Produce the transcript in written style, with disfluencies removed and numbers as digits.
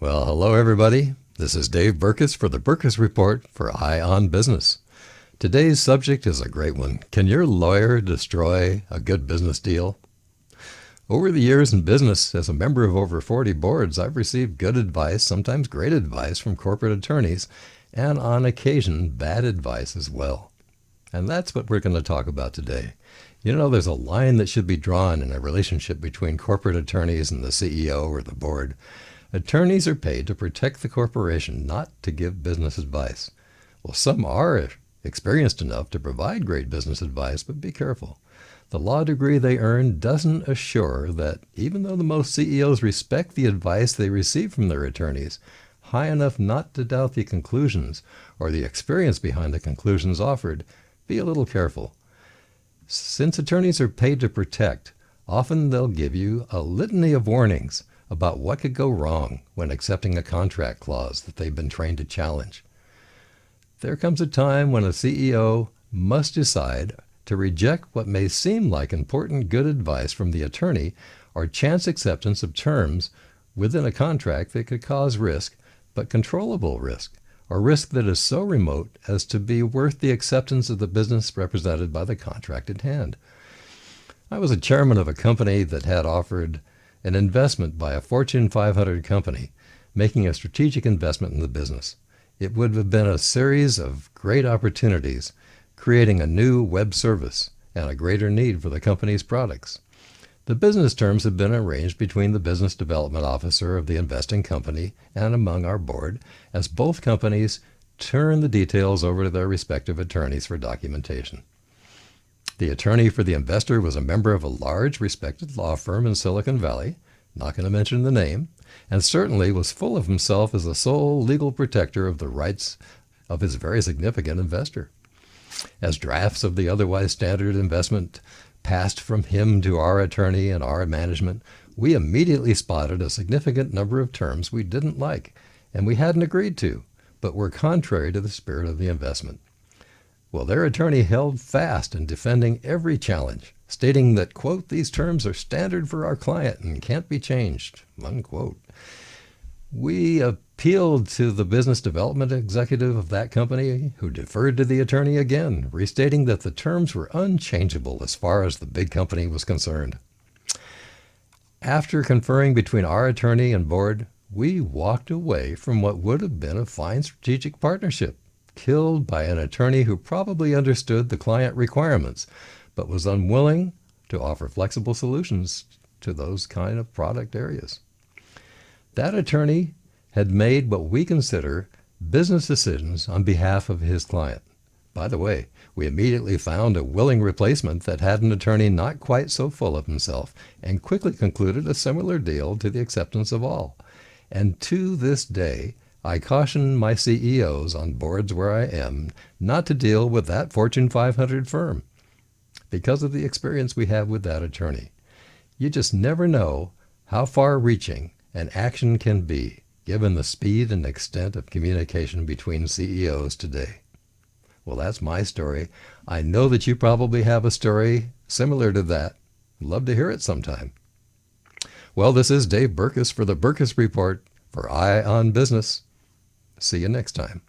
Well, hello everybody. This is Dave Berkus for the Berkus Report for Eye on Business. Today's subject is a great one. Can your lawyer destroy a good business deal? Over the years in business, as a member of over 40 boards, I've received good advice, sometimes great advice from corporate attorneys, and on occasion, bad advice as well. And that's what we're going to talk about today. You know, there's a line that should be drawn in a relationship between corporate attorneys and the CEO or the board. Attorneys are paid to protect the corporation, not to give business advice. Well, some are experienced enough to provide great business advice, but be careful. The law degree they earn doesn't assure that, even though the most CEOs respect the advice they receive from their attorneys, high enough not to doubt the conclusions or the experience behind the conclusions offered, be a little careful. Since attorneys are paid to protect, often they'll give you a litany of warnings about what could go wrong when accepting a contract clause that they've been trained to challenge. There comes a time when a CEO must decide to reject what may seem like important good advice from the attorney or chance acceptance of terms within a contract that could cause risk, but controllable risk, or risk that is so remote as to be worth the acceptance of the business represented by the contract at hand. I was a chairman of a company that had offered an investment by a Fortune 500 company, making a strategic investment in the business. It would have been a series of great opportunities, creating a new web service and a greater need for the company's products. The business terms had been arranged between the business development officer of the investing company and among our board, as both companies turned the details over to their respective attorneys for documentation. The attorney for the investor was a member of a large, respected law firm in Silicon Valley, not going to mention the name, and certainly was full of himself as the sole legal protector of the rights of his very significant investor. As drafts of the otherwise standard investment passed from him to our attorney and our management, we immediately spotted a significant number of terms we didn't like and we hadn't agreed to, but were contrary to the spirit of the investment. Well, their attorney held fast in defending every challenge, stating that, quote, these terms are standard for our client and can't be changed, unquote. We appealed to the business development executive of that company, who deferred to the attorney again, restating that the terms were unchangeable as far as the big company was concerned. After conferring between our attorney and board, we walked away from what would have been a fine strategic partnership, killed by an attorney who probably understood the client requirements, but was unwilling to offer flexible solutions to those kind of product areas. That attorney had made what we consider business decisions on behalf of his client. By the way, we immediately found a willing replacement that had an attorney not quite so full of himself, and quickly concluded a similar deal to the acceptance of all. And to this day, I caution my CEOs on boards where I am not to deal with that Fortune 500 firm because of the experience we have with that attorney. You just never know how far-reaching an action can be, given the speed and extent of communication between CEOs today. Well, that's my story. I know that you probably have a story similar to that. I'd love to hear it sometime. Well, this is Dave Berkus for the Berkus Report for Eye on Business. See you next time.